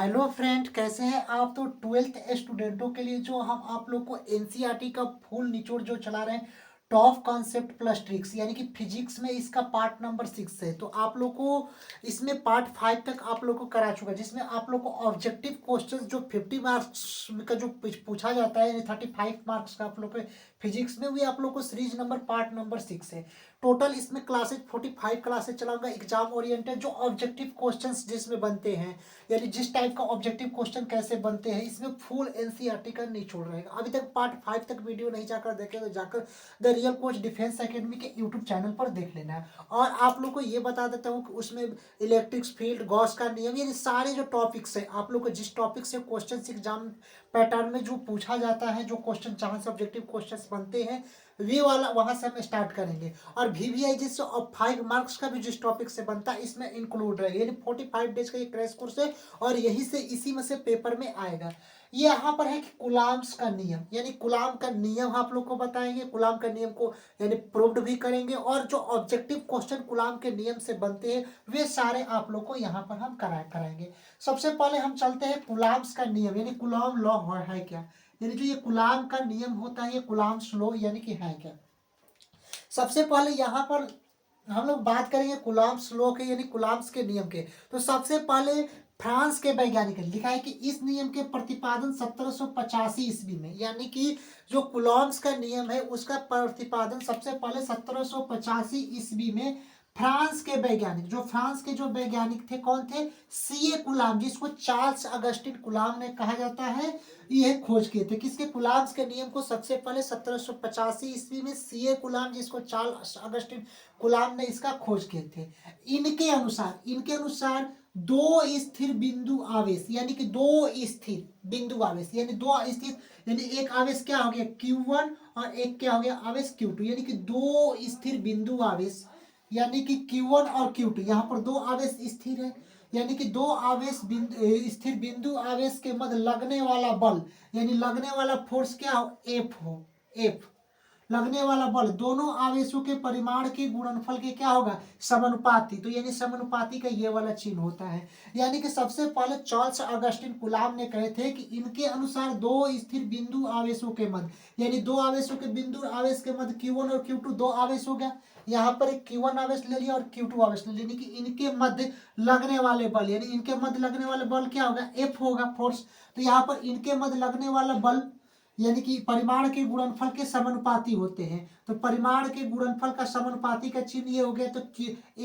Hello friend, कैसे हैं आप। तो ट्वेल्थ स्टूडेंटों के लिए जो हम आप लोग को एनसीईआरटी का फुल निचोड़ जो चला रहे हैं, टॉप कॉन्सेप्ट प्लस ट्रिक्स, यानी कि फिजिक्स में इसका पार्ट नंबर 6 है। तो आप लोग को इसमें पार्ट 5 तक आप लोग को करा चुका है, जिसमें आप लोग को ऑब्जेक्टिव क्वेश्चंस जो 50 मार्क्स का जो पूछा जाता है, यानी 35 मार्क्स का आप लोग के फिजिक्स में, भी आप लोग को सीरीज नंबर पार्ट नंबर 6 है। टोटल इसमें क्लासेज 45 क्लासेज चलाऊंगा, एग्जाम ओरिएंटेड जो ऑब्जेक्टिव क्वेश्चंस जिसमें बनते हैं, यानी जिस टाइप का ऑब्जेक्टिव क्वेश्चन कैसे बनते हैं, इसमें फुल एनसीईआरटी का निचोड़ रहेगा। अभी तक पार्ट 5 तक वीडियो नहीं जाकर देखे तो जाकर the real coach defence academy के यूट्यूब चैनल पर देख लेना है। और आप लोग को ये बता देता हूँ कि उसमें इलेक्ट्रिक्स फील्ड, गॉस का नियम, ये सारे जो टॉपिक्स है, आप लोग को जिस टॉपिक से क्वेश्चन एग्जाम पैटर्न में जो पूछा जाता है, जो क्वेश्चन जहाँ से ऑब्जेक्टिव क्वेश्चन बनते हैं, वे वाला वहां से हम स्टार्ट करेंगे। और वीवीआई जिससे 5 मार्क्स का भी जिस टॉपिक से बनता है, इसमें इंक्लूड रहेगा। यानी 45 डेज का ये क्रैश कोर्स है, और यही से इसी में से पेपर में आएगा। ये यहाँ पर है कि कुलाम्स का नियम, यानी कुलाम का नियम आप लोग को बताएंगे, कुलाम का नियम को यानी प्रूव्ड भी करेंगे, और जो ऑब्जेक्टिव क्वेश्चन कुलाम के नियम से बनते हैं, वे सारे आप लोग को यहाँ पर हम कराएंगे। सबसे पहले हम चलते हैं कुलाम्स का नियम, यानी कुलाम लॉ है क्या, यानी जो ये कुलाम का नियम होता है, ये कुलाम्स लॉ यानी कि है क्या। सबसे पहले यहाँ पर हम लोग बात करेंगे कुलाम्स लॉ के, यानी कुलाम्स के नियम के। तो सबसे पहले फ्रांस के वैज्ञानिक ने लिखा है कि इस नियम के प्रतिपादन 1785 ईस्वी में, यानी कि जो कुलॉम्स का नियम है उसका प्रतिपादन सबसे पहले 1785 ईस्वी में फ्रांस के वैज्ञानिक, जो फ्रांस के जो वैज्ञानिक थे, कौन थे, सीए कुलाम, जिसको चार्ल्स अगस्टिन कुलाम ने कहा जाता है, ये खोज किए थे। किसके, कुलाम्स के नियम को सबसे पहले 1785 ईस्वी में सीए कुलाम, जिसको चार्ल्स अगस्टिन कुलाम ने इसका खोज किए थे। इनके अनुसार दो स्थिर बिंदु आवेश, यानी कि दो स्थिर बिंदु आवेश, यानी दो स्थिर, यानी एक आवेश क्या हो गया Q1, और एक क्या हो गया आवेश Q2, यानी कि दो स्थिर बिंदु आवेश, यानी कि Q1 और Q2, यहाँ पर दो आवेश स्थिर है, यानी कि दो आवेश स्थिर बिंदु आवेश के मध्य लगने वाला बल, यानी लगने वाला फोर्स क्या हो, एफ लगने वाला बल दोनों आवेशों के परिमाण के गुणनफल के क्या होगा, समानुपाती। तो यानी समानुपाती का ये वाला चिन्ह होता है। यानी कि सबसे पहले चार्ल्स अगस्टिन कुलाम ने कहे थे कि इनके अनुसार दो स्थिर बिंदु आवेशों के मध्य, यानी दो आवेशों के बिंदु आवेश के मध्य Q1 और Q2 दो आवेश हो गया, यहाँ पर एक Q1 आवेश ले लिया और Q2 आवेश ले लिया, यानी कि इनके मध्य लगने वाले बल, यानी इनके मध्य लगने वाले बल क्या होगा, F होगा, फोर्स। तो यहाँ पर इनके मध्य लगने वाला बल यानी कि परिमाण के गुणनफल के समानुपाती होते हैं। तो परिमाण के गुणनफल का समानुपाती का चिन्ह ये हो गया, तो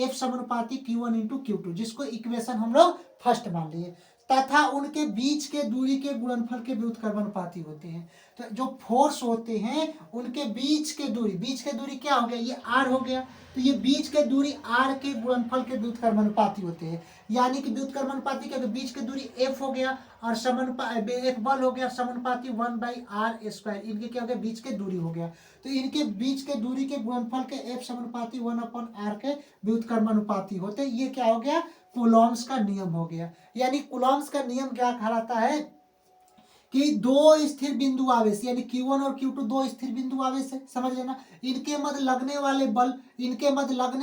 F समानुपाती Q1 इंटू Q2, जिसको इक्वेशन हम लोग फर्स्ट मान लिए, तथा उनके बीच के दूरी के गुणनफल के व्युत्क्रमानुपाती होते हैं। तो जो फोर्स होते हैं उनके बीच के दूरी क्या हो गया, ये R हो गया। तो ये बीच के दूरी R के गुणनफल के व्युत्क्रमानुपाती होते हैं, यानी कि व्युत्क्रमानुपाती क्या, बीच के दूरी F हो गया, और एक बल हो गया समानुपाती 1/r², इनके क्या हो गया, बीच के दूरी हो गया। तो इनके बीच के दूरी के गुणनफल के F समानुपाती 1/r के व्युत्क्रमानुपाती होते, ये क्या हो गया, कूलॉम्स का नियम हो गया। यानी कूलॉम्स का नियम क्या कहलाता है कि दो स्थिर बिंदु आवेश, यानी Q1 और Q2 दो स्थिर बिंदु आवेश है, समझ लेना। इनके मध्य लगने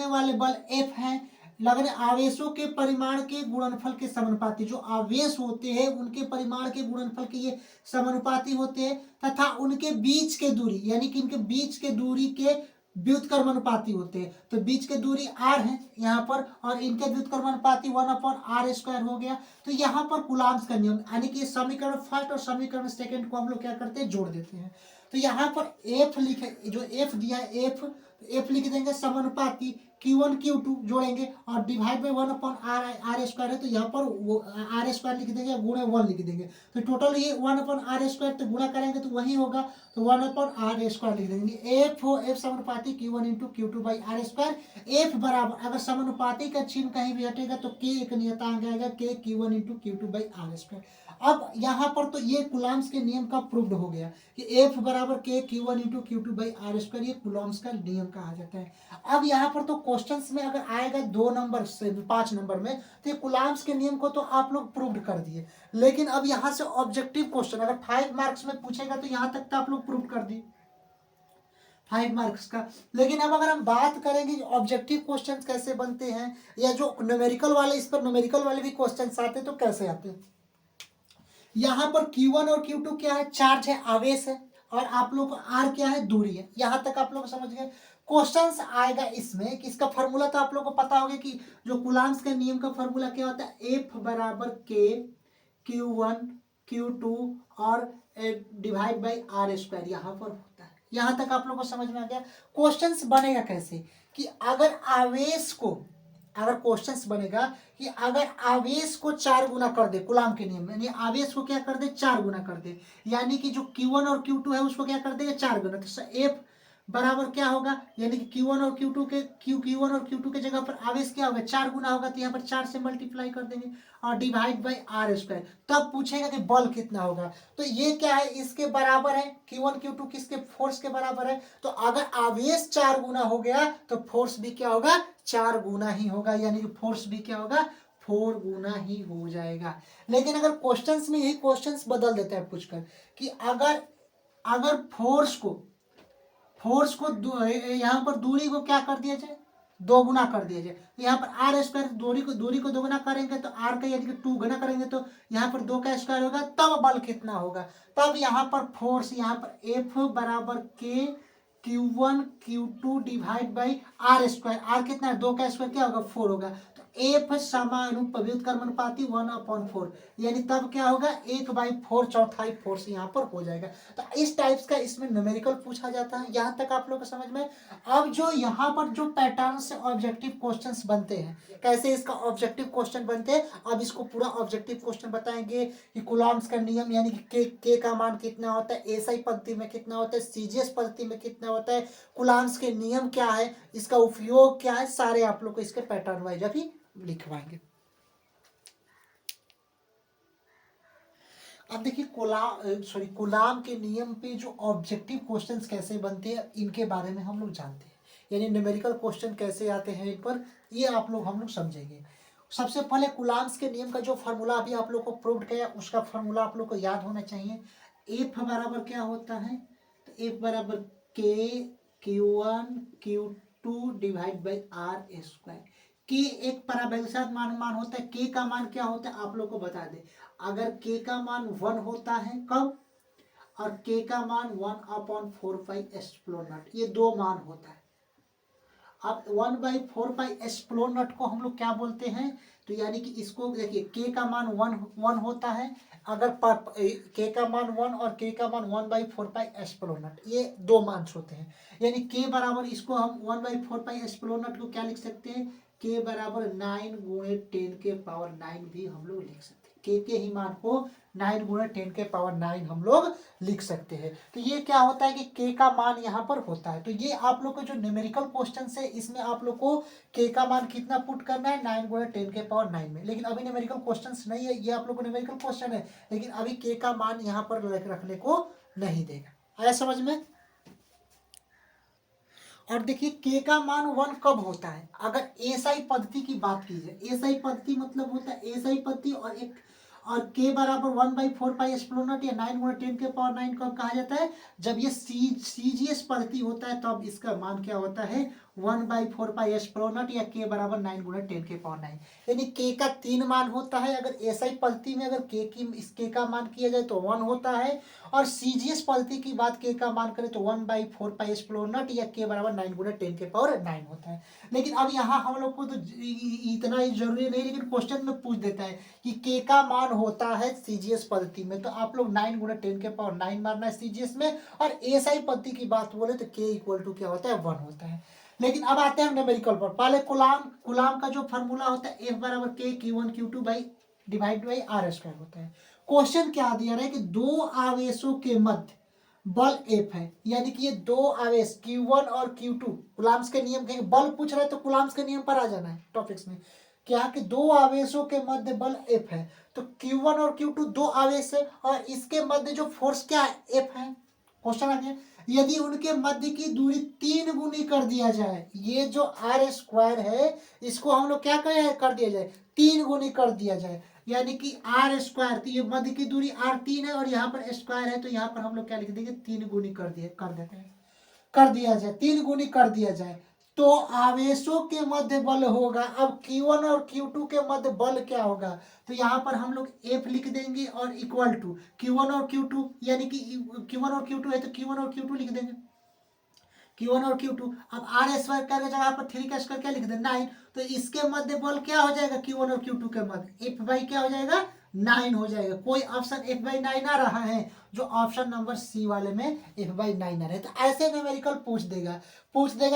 वाले बल F हैं, लगने आवेशों के परिमाण के गुणनफल के समानुपाती, जो आवेश होते हैं उनके परिमाण के गुणनफल के ये समानुपाती होते हैं, तथा उनके बीच के दूरी, यानी कि इनके बीच के दूरी के व्युत्क्रमानुपाती होते हैं। तो बीच के दूरी r है यहाँ पर, और इनके व्युत्क्रमानुपाती 1/r² हो गया। तो यहाँ पर कुलाम्स का नियम, यानी कि समीकरण फर्स्ट और समीकरण सेकंड को हम लोग क्या करते हैं, जोड़ देते हैं। तो यहाँ पर एफ लिखे, जो एफ दिया है एफ लिख देंगे समानुपाती Q1 Q2 जोड़ेंगे, और डिवाइड बाई 1/r² है, तो यहाँ पर r² लिख देंगे, गुणे 1 लिख देंगे। तो टोटल ये 1/r², तो गुणा करेंगे तो वही होगा, तो 1/r² लिख देंगे। एफ समानुपाती Q1 इंटू Q2/r²। एफ बराबर, अगर समानुपाती का चिन्ह कहीं भी हटेगा तो के एक नियतांक आएगा, के Q1 इंटू Q2/r²। अब यहाँ पर तो ये कुलाम्स के नियम का प्रूव्ड हो गया कि एफ बराबर के Q1 इंटू Q2/r², ये कुलाम्स का नियम कहा जाता है। अब यहाँ पर तो क्वेश्चंस में अगर आएगा 2 नंबर से 5 नंबर में, तो ये कुलाम्स के नियम को तो आप लोग प्रूव्ड कर दिए, लेकिन अब यहाँ से ऑब्जेक्टिव क्वेश्चन अगर 5 मार्क्स में पूछेगा तो यहाँ तक तो आप लोग प्रूव कर दिए 5 मार्क्स का। लेकिन अब अगर हम बात करेंगे ऑब्जेक्टिव क्वेश्चंस कैसे बनते हैं, या जो न्यूमेरिकल वाले, इस पर न्यूमेरिकल वाले भी क्वेश्चंस आते हैं, तो कैसे आते हैं। यहाँ पर Q1 और Q2 क्या है, चार्ज है, आवेश है, और आप लोग को R क्या है, दूरी है। यहाँ तक आप लोग समझ गए। क्वेश्चंस आएगा इसमें कि इसका फॉर्मूला तो आप लोग को पता होगा कि जो कुलाम्स के नियम का फॉर्मूला क्या होता है, F बराबर K Q1 Q2 और डिवाइड बाई आर स्क्वायर यहाँ पर होता है। यहाँ तक आप लोग को समझ में आ गया। क्वेश्चंस बनेगा कैसे कि अगर आवेश को, अगर क्वेश्चंस बनेगा कि अगर आवेश को 4 गुना कर दे, कूलाम के नियम में, यानी आवेश को क्या कर दे, 4 गुना कर दे, यानी कि जो Q1 और Q2 है उसको क्या कर देगा, 4 गुना। तो F बराबर क्या होगा, यानी कि Q1 और Q2 के Q1 और Q2 के जगह पर आवेश क्या होगा, 4 गुना होगा, तो यहाँ पर 4 से मल्टीप्लाई कर देंगे और डिवाइड बाई आर स्क्वायर। तब पूछेगा कि बल कितना होगा, तो ये क्या है, इसके बराबर है। Q1 Q2 किसके, फोर्स के बराबर है। तो अगर आवेश 4 गुना हो गया तो फोर्स भी क्या होगा, 4 गुना ही होगा, यानी कि फोर्स भी क्या होगा, 4 गुना ही हो जाएगा। लेकिन अगर क्वेश्चंस में यही क्वेश्चंस बदल देता है पूछकर कि अगर अगर फोर्स को यहाँ पर दूरी को क्या कर दिया जाए, 2 गुना कर दिया जाए। तो यहाँ पर आर स्क्वायर, दूरी को 2 गुना करेंगे तो आर का यानी कि 2 गुना करेंगे तो यहाँ पर 2 का स्क्वायर होगा, तब बल कितना होगा। तब यहाँ पर फोर्स, यहाँ पर एफ बराबर के Q1 Q2 divide by R square. R कितना है, 2 का स्क्वायर क्या होगा, 4 होगा। तो एफ समानुपातिक कर्मानुपाती 1/4, यानी तब क्या होगा, 1/4 चौथाई फोर्स यहाँ पर हो जाएगा। तो इस टाइप्स का इसमें न्यूमेरिकल पूछा जाता है। यहाँ तक आप लोग को समझ में। अब जो यहाँ पर जो पैटर्न से ऑब्जेक्टिव क्वेश्चंस बनते हैं, कैसे इसका ऑब्जेक्टिव क्वेश्चन बनते हैं, अब इसको पूरा ऑब्जेक्टिव क्वेश्चन बताएंगे कि कूलॉम्स का नियम यानी कि के का मान कितना होता है, एसआई पद्धति में कितना होता है, सीजीएस पद्धति में कितना होता है, कूलॉम्स के नियम क्या है, इसका उपयोग क्या है, सारे आप लोग को इसके पैटर्न वाइज अभी लिखवाएंगे। अब देखिए कूलाम के नियम पे जो ऑब्जेक्टिव क्वेश्चंस कैसे बनते हैं इनके बारे में हम लोग जानते हैं, यानी न्यूमेरिकल क्वेश्चन कैसे आते हैं इन पर, ये आप लोग हम लोग समझेंगे। सबसे पहले कूलाम्स के नियम का जो फार्मूला अभी आप लोग को प्रूव्ड किया उसका फार्मूला आप लोग को याद होना चाहिए। एफ बराबर क्या होता है, तो एफ बराबर के Q1 Q2 divide by R square. के एक परावैल्यूसात मान होता है, के का मान क्या होता है आप लोग को बता दे। अगर के का मान 1 होता है कब, और के का मान 1/4 ये 2 मान होता है। अब 1/4 को हम लोग क्या बोलते हैं, तो यानी कि इसको देखिए के का मान 1 होता है, अगर के का मान 1 और के का मान 1/4 ये 2 मान होते हैं, यानी के बराबर इसको हम 1/4 को क्या लिख सकते हैं, के बराबर 9 गुणे 10 के पावर 9 भी हम लोग लिख सकते हैं। के ही मान को 9 गुणे 10 के पावर 9 हम लोग लिख सकते हैं। तो ये क्या होता है कि के का मान यहाँ पर होता है। तो ये आप लोग को जो न्यूमेरिकल क्वेश्चन है इसमें आप लोग को के का मान कितना पुट करना है, 9 गुणे 10 के पावर 9 में। लेकिन अभी न्यूमेरिकल क्वेश्चन नहीं है, ये आप लोग को न्यूमेरिकल क्वेश्चन है, लेकिन अभी के का मान यहाँ पर रखने को नहीं देगा। आया समझ में। और देखिए के का मान 1 कब होता है, अगर एसआई पद्धति की बात की जाए। एसआई पद्धति मतलब होता है एसआई पद्धति और के बराबर 1/4 या 9 गुणा 10 के पावर 9 कब कहा जाता है, जब ये सीजीएस पद्धति होता है तब इसका मान क्या होता है, 1/4 या के बराबर 9 गुणा 10 के पावर 9। यानी के का 3 मान होता है। अगर एसआई पद्धति में अगर के का मान किया जाए तो 1 होता है, और सीजीएस पद्धति की बात के का मान करें तो 1/4 या के बराबर 9 गुणा 10 के पावर 9 होता है। लेकिन अब यहाँ हम लोग को तो इतना ही जरूरी नहीं, लेकिन क्वेश्चन में पूछ देता है कि के का मान होता है सीजीएस पद्धति में, तो आप लोग 9 गुणा 10 के पावर 9 मारना है सीजीएस में, और एसआई पद्धति की बात बोले तो के इक्वल टू क्या होता है, 1 होता है। लेकिन अब आते हैं न्यूमेरिकल पर। पहले कूलाम का जो फॉर्मूला होता है एफ बराबर के Q1 Q2 by divide by R square होता है। क्वेश्चन क्या दिया रहा है कि 2 आवेशों के मध्य बल F है, यानी कि ये 2 आवेश Q1 और Q2, कूलाम्स के नियम के बल पूछ रहे हैं तो कूलाम्स के नियम पर आ जाना है टॉपिक्स में। क्या कि 2 आवेशों के मध्य बल F है, तो Q1 और Q2 2 आवेश है, और इसके मध्य जो फोर्स क्या है, F है। क्वेश्चन आ गया, यदि उनके मध्य की दूरी 3 गुनी कर दिया जाए, ये जो आर स्क्वायर है इसको हम लोग क्या कर दिया जाए, 3 गुनी कर दिया जाए, यानी कि आर स्क्वायर, तो ये मध्य की दूरी R3 है और यहाँ पर स्क्वायर है, तो यहाँ पर हम लोग क्या लिख देंगे, 3 गुनी कर देते हैं, कर दिया जाए, 3 गुनी कर दिया जाए। तो आवेशों के मध्य बल होगा। अब Q1 और Q2 के मध्य बल क्या होगा, तो यहाँ पर हम लोग F लिख देंगे और इक्वल टू Q1 और Q2, यानी कि Q1 और Q2 है तो Q1 और Q2 लिख देंगे, Q1 और Q2। अब R स्क्वायर करके जगह पर 3 का स्क्वायर क्या लिख दें 9, तो इसके मध्य बल क्या हो जाएगा Q1 और Q2 के मध्य F बाई क्या हो जाएगा 9 हो जाएगा। कोई ऑप्शन F बाई 9 आ रहा है, जो ऑप्शन नंबर सी वाले में F बाई 9 आ रहा है। तो ऐसे न्यूमेरिकल पूछ देगा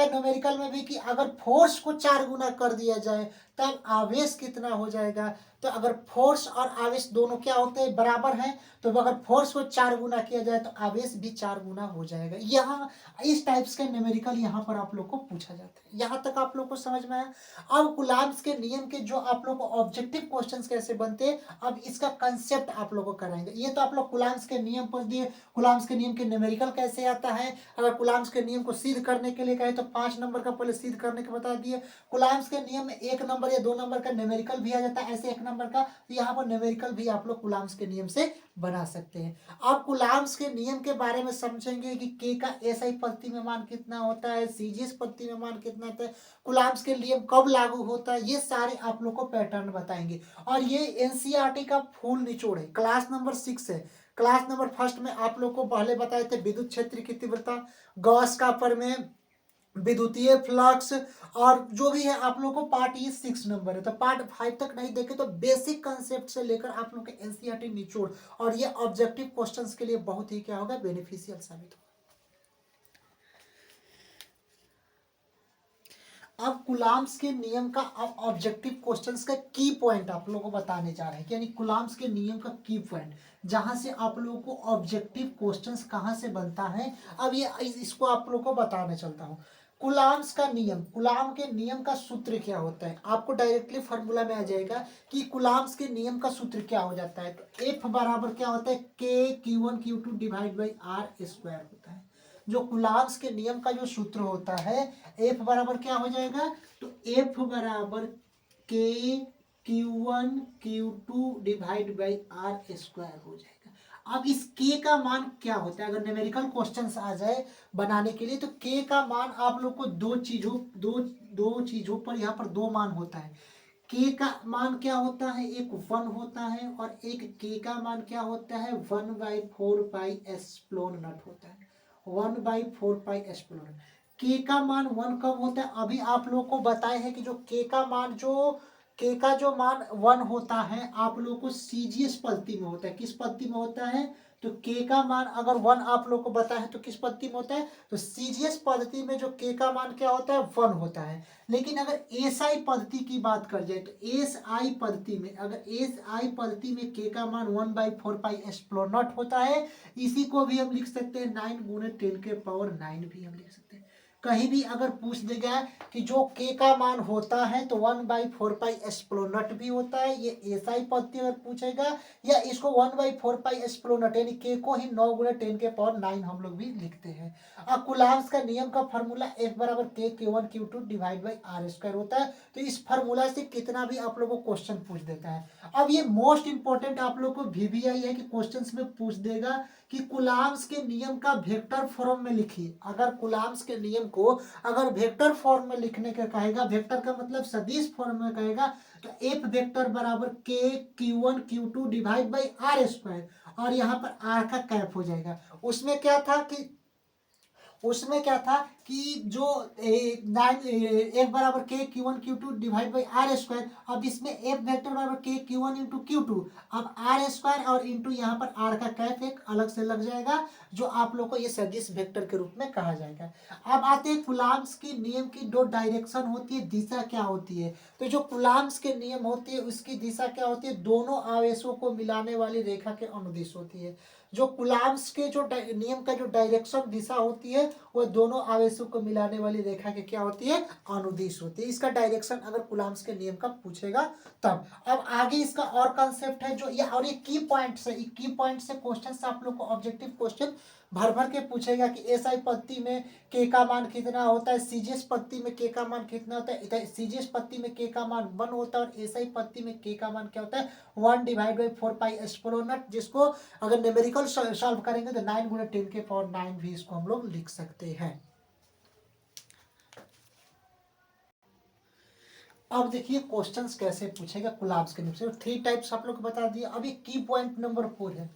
न्यूमेरिकल में भी कि अगर फोर्स को 4 गुना कर दिया जाए तब आवेश कितना हो जाएगा। तो अगर फोर्स और आवेश दोनों क्या होते हैं बराबर हैं, तो अगर फोर्स को 4 गुना किया जाए तो आवेश भी 4 गुना हो जाएगा। यहाँ इस टाइप्स के न्यूमेरिकल यहाँ पर आप लोग को पूछा जाता है। यहाँ तक आप लोग को समझ में आया। अब कुलाम्स के नियम के जो आप लोग को ऑब्जेक्टिव क्वेश्चंस कैसे बनते हैं, अब इसका कंसेप्ट आप लोग को कराएंगे। ये तो आप लोग कुलाम्स के नियम पढ़ दिए, कुलाम्स के नियम के न्यूमेरिकल कैसे आता है। अगर कुलाम्स के नियम को सिद्ध करने के लिए कहे तो 5 नंबर का पहले सिद्ध करने के बता दिए। कुलाम्स के नियम में 1 नंबर या 2 नंबर का न्यूमेरिकल भी आ जाता है, ऐसे 1 नंबर का, तो यहाँ पर न्यूमेरिकल भी आप लोग कुलाम्स के नियम से बना सकते हैं। अब कुलाम्स के नियम के बारे में समझेंगे कि के का एसआई पद्धति में मान कितना होता है, सीजीएस पद्धति में मान कितना होता है, कुलाम्स के नियम कब लागू होता है, ये सारे आप लोग को पैटर्न बताएंगे। और ये एनसीईआरटी का फुल निचोड़ है, क्लास नंबर 6 है। क्लास नंबर फर्स्ट में आप लोग को पहले बताए थे विद्युत क्षेत्र की तीव्रता, गॉस का प्रमेय, विद्युतीय फ्लक्स, और जो भी है आप लोग को पार्ट ये 6 नंबर है। तो पार्ट 5 तक नहीं देखे तो बेसिक कंसेप्ट से लेकर आप लोग के एनसीईआरटी निचोड़, और ये ऑब्जेक्टिव क्वेश्चंस के लिए बहुत ही क्या होगा बेनिफिशियल साबित होगा। अब कुलाम्स के नियम का अब ऑब्जेक्टिव क्वेश्चंस का की पॉइंट आप लोगों को बताने जा रहे हैं, यानी कुलाम्स के नियम का की पॉइंट, जहां से आप लोगों को ऑब्जेक्टिव क्वेश्चंस कहां से बनता है। अब ये इसको आप लोगों को बताने चलता हूं। कुलाम्स का नियम, कुलाम के नियम का सूत्र क्या होता है, आपको डायरेक्टली फॉर्मूला में आ जाएगा कि कुलाम्स के नियम का सूत्र क्या हो जाता है। तो एफ बराबर क्या होता है के Q1 Q2 divide by R square होता है। जो कुलाम्स के नियम का जो सूत्र होता है, एफ बराबर क्या हो जाएगा, तो एफ बराबर के Q1 Q2 divide by R square हो जाएगा। अब इस के का मान क्या होता है, अगर न्यूमेरिकल क्वेश्चंस आ जाए बनाने के लिए, तो के का मान आप लोग को दो चीजों पर यहाँ पर 2 मान होता है। के का मान क्या होता है, एक 1 होता है, और एक के का मान क्या होता है 1/4 पाई एप्सिलॉन नॉट होता है। 1/4 पाई एप्सिलॉन। के का मान 1 कब होता है, अभी आप लोग को बताए हैं कि जो के का जो मान 1 होता है आप लोग को सीजीएस पद्धति में होता है। किस पद्धति में होता है, तो के का मान अगर 1 आप लोग को पता है तो किस पद्धति में होता है, तो सीजीएस पद्धति में जो के का मान क्या होता है 1 होता है। लेकिन अगर एसआई पद्धति की बात कर जाए, तो एसआई पद्धति में, अगर एसआई पद्धति में के का मान 1/4 पाई एप्सिलॉन नॉट होता है। इसी को भी हम लिख सकते हैं 9 गुणे 10 के पावर 9 भी हम लिख सकते हैं। कहीं भी अगर पूछ देगा कि जो के का मान होता है तो 1/4 पाई एप्सिलॉन नॉट भी होता है, ये एसआई पद्धति अगर पूछेगा, या इसको 1/4 पाई एप्सिलॉन नॉट यानी के को ही 9 गुणे 10 के पावर 9 हम लोग भी लिखते हैं। अब कुलाम्स का नियम का फॉर्मूला एफ बराबर के Q1 Q2 divide by R square होता है। तो इस फॉर्मूला से कितना भी आप लोगों को क्वेश्चन पूछ देता है। अब ये मोस्ट इंपॉर्टेंट आप लोग को VBI है कि क्वेश्चंस में पूछ देगा कि कुलाम्स के नियम का वेक्टर फॉर्म में लिखिए। अगर कुलाम्स के नियम को अगर वेक्टर फॉर्म में लिखने का कहेगा, वेक्टर का मतलब सदिश फॉर्म में कहेगा, तो एफ वेक्टर बराबर के Q1 Q2 divide by R square, और यहाँ पर आर का कैप हो जाएगा। उसमें क्या था कि जो एफ बराबर के Q1 Q2 divide by R square, अब इसमें एफ वेक्टर बराबर के Q1 इंटू Q2, अब आर स्क्वायर और इंटू यहाँ पर आर का कैप एक अलग से लग जाएगा, जो आप लोग को ये सदिश वेक्टर के रूप में कहा जाएगा। अब आते हैं कुलाम्स की नियम की 2 डायरेक्शन होती है, दिशा क्या होती है। तो जो कुलाम्स के नियम होती है उसकी दिशा क्या होती है, दोनों आवेशों को मिलाने वाली रेखा के अनुदिश होती है। जो कुलाम्स के जो नियम का जो डायरेक्शन दिशा होती है, वो दोनों आवेशों को मिलाने वाली रेखा के क्या होती है, अनुदिश होती है। इसका डायरेक्शन अगर कुलाम्स के नियम का पूछेगा तब। अब आगे इसका और कंसेप्ट है जो ये, और ये की पॉइंट्स है, की पॉइंट से क्वेश्चन आप लोग को ऑब्जेक्टिव क्वेश्चन भर भर के पूछेगा कि एसआई पद्धति में के का मान कितना होता है, सीजीएस पद्धति में के का मान कितना होता है। सीजीएस पद्धति में के का मान 1 होता है, और एसआई पद्धति में के का मान क्या होता है 1/4 पाई एप्सिलॉन नॉट, जिसको अगर न्यूमेरिकल सॉल्व करेंगे तो 9 गुणे 10 के पावर 9 भी इसको हम लोग लिख सकते हैं। अब देखिए क्वेश्चंस कैसे पूछेगा कुलाब्स के नियम से। थ्री टाइप्स आप लोग को बता दिए। अब ये की पॉइंट नंबर 4 है,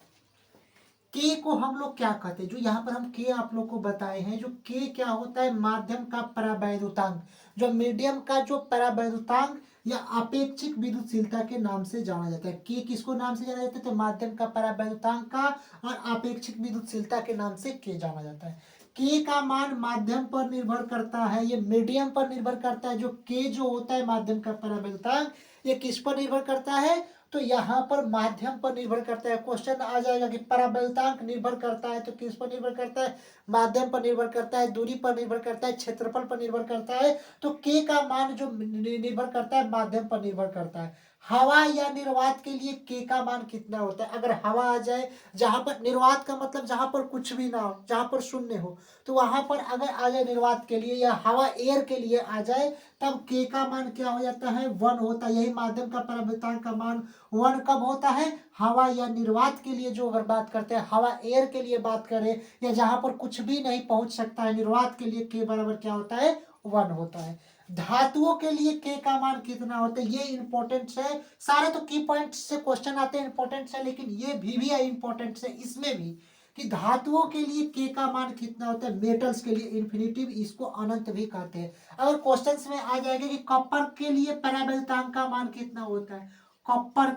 के को हम लोग क्या कहते हैं, जो यहाँ पर हम के आप लोग को बताए हैं, जो के क्या होता है, माध्यम का परावैद्युतांक, जो मीडियम का जो परावैद्युतांक या अपेक्षिक विद्युतशीलता के नाम से जाना जाता है। के किसको नाम से जाना जाता है, तो माध्यम का परावैद्युतांक का और अपेक्षिक विद्युतशीलता के नाम से के जाना जाता है। के का मान माध्यम पर निर्भर करता है, ये मीडियम पर निर्भर करता है। जो के जो होता है माध्यम का परावैद्युतांक, ये किस पर निर्भर करता है, तो यहाँ पर माध्यम पर निर्भर करता है। क्वेश्चन आ जाएगा कि परावैद्युतांक निर्भर करता है, तो किस पर निर्भर करता है, माध्यम पर निर्भर करता है, दूरी पर निर्भर करता है, क्षेत्रफल पर निर्भर करता है। तो के का मान जो निर्भर करता है माध्यम पर निर्भर करता है। हवा या निर्वात के लिए के का मान कितना होता है, अगर हवा आ जाए, जहां पर निर्वात का मतलब जहां पर कुछ भी ना हो, जहां पर शून्य हो, तो वहां पर अगर आ जाए निर्वात के लिए या हवा एयर के लिए आ जाए, तब के का मान क्या हो जाता है, 1 होता है। यही माध्यम का परावैद्युतांक का मान 1 कब होता है, हवा या निर्वात के लिए। जो अगर बात करते हैं हवा एयर के लिए बात करें, या जहां पर कुछ भी नहीं पहुंच सकता है, निर्वात के लिए के बराबर क्या होता है, 1 होता है। धातुओं के लिए के का मान कितना होता है, ये इंपॉर्टेंट है। सारे तो की पॉइंट से क्वेश्चन आते हैं, इंपॉर्टेंट है, लेकिन ये भी है इंपॉर्टेंट है इसमें भी, कि धातुओं के लिए के का मान कितना होता है। मेटल्स के लिए इन्फिनिटिव, इसको अनंत भी कहते हैं। अगर क्वेश्चंस में आ जाएगा कि कॉपर के लिए परावैद्युतांक का मान कितना होता है, कॉपर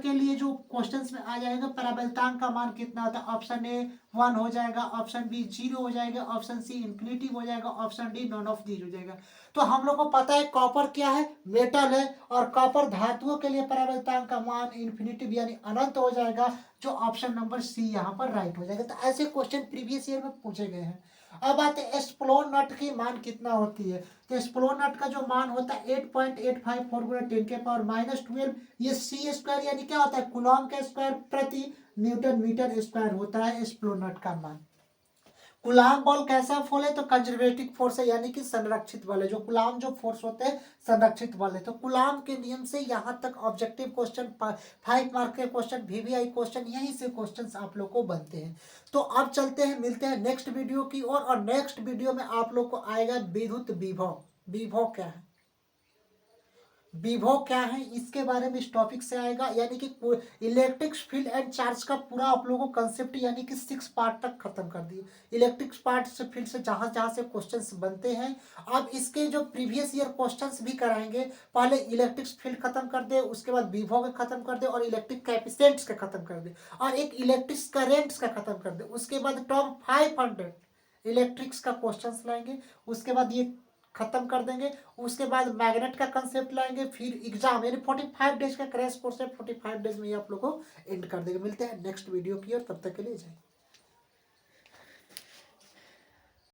के लिए जो क्वेश्चंस में आ जाएगा परावैद्युतांक का मान कितना होता है, ऑप्शन ए 1 हो जाएगा, ऑप्शन बी 0 हो जाएगा, ऑप्शन सी इन्फिनिटिव हो जाएगा, option D none of these हो जाएगा। तो हम लोग को पता है कॉपर क्या है, मेटल है, और कॉपर धातुओं के लिए परावैद्युतांक का मान इन्फिनिटिव यानी अनंत हो जाएगा, जो ऑप्शन नंबर सी यहाँ पर राइट हो जाएगा। तो ऐसे क्वेश्चन प्रीवियस ईयर में पूछे गए हैं। अब आते हैं एस्प्लोन नट की मान कितना होती है। तो एस्प्लोन नट का जो मान होता है 8.854 गुणा 10 के पावर -12, ये सी स्क्वायर यानी क्या होता है, कूलॉम का स्क्वायर प्रति न्यूटन मीटर स्क्वायर होता है एस्प्लोन नट का मान। गुलाम बल कैसा फॉल है, तो कंजर्वेटिव फोर्स है, यानी कि संरक्षित बल है। जो गुलाम जो फोर्स होते हैं संरक्षित बल है। तो गुलाम के नियम से यहाँ तक ऑब्जेक्टिव क्वेश्चन, 5 मार्क के क्वेश्चन, वीवीआई क्वेश्चन, यहीं से क्वेश्चंस आप लोग को बनते हैं। तो अब चलते हैं, मिलते हैं नेक्स्ट वीडियो की ओर, और नेक्स्ट वीडियो में आप लोग को आएगा विद्युत विभव। विभव क्या है, विभव क्या है, इसके बारे में इस टॉपिक से आएगा। यानी कि इलेक्ट्रिक फील्ड एंड चार्ज का पूरा आप लोगों को कंसेप्ट यानी कि 6 पार्ट तक खत्म कर दिए। इलेक्ट्रिक पार्ट से फील्ड से जहां जहां से क्वेश्चंस बनते हैं, अब इसके जो प्रीवियस ईयर क्वेश्चंस भी कराएंगे। पहले इलेक्ट्रिक फील्ड खत्म कर दे, उसके बाद विभव के खत्म कर दे, और इलेक्ट्रिक कैपेसिटेंस का खत्म कर दे, और एक इलेक्ट्रिक करेंट्स का खत्म कर दे। उसके बाद टॉप 500 इलेक्ट्रिक्स का क्वेश्चंस लाएंगे, उसके बाद ये खत्म कर देंगे। उसके बाद मैग्नेट का कंसेप्ट लाएंगे, फिर एग्जाम यानी 45 डेज का क्रैश कोर्स है, 45 डेज में ये आप लोग को एंड कर देंगे। मिलते हैं नेक्स्ट वीडियो की, और तब तक के लिए जय।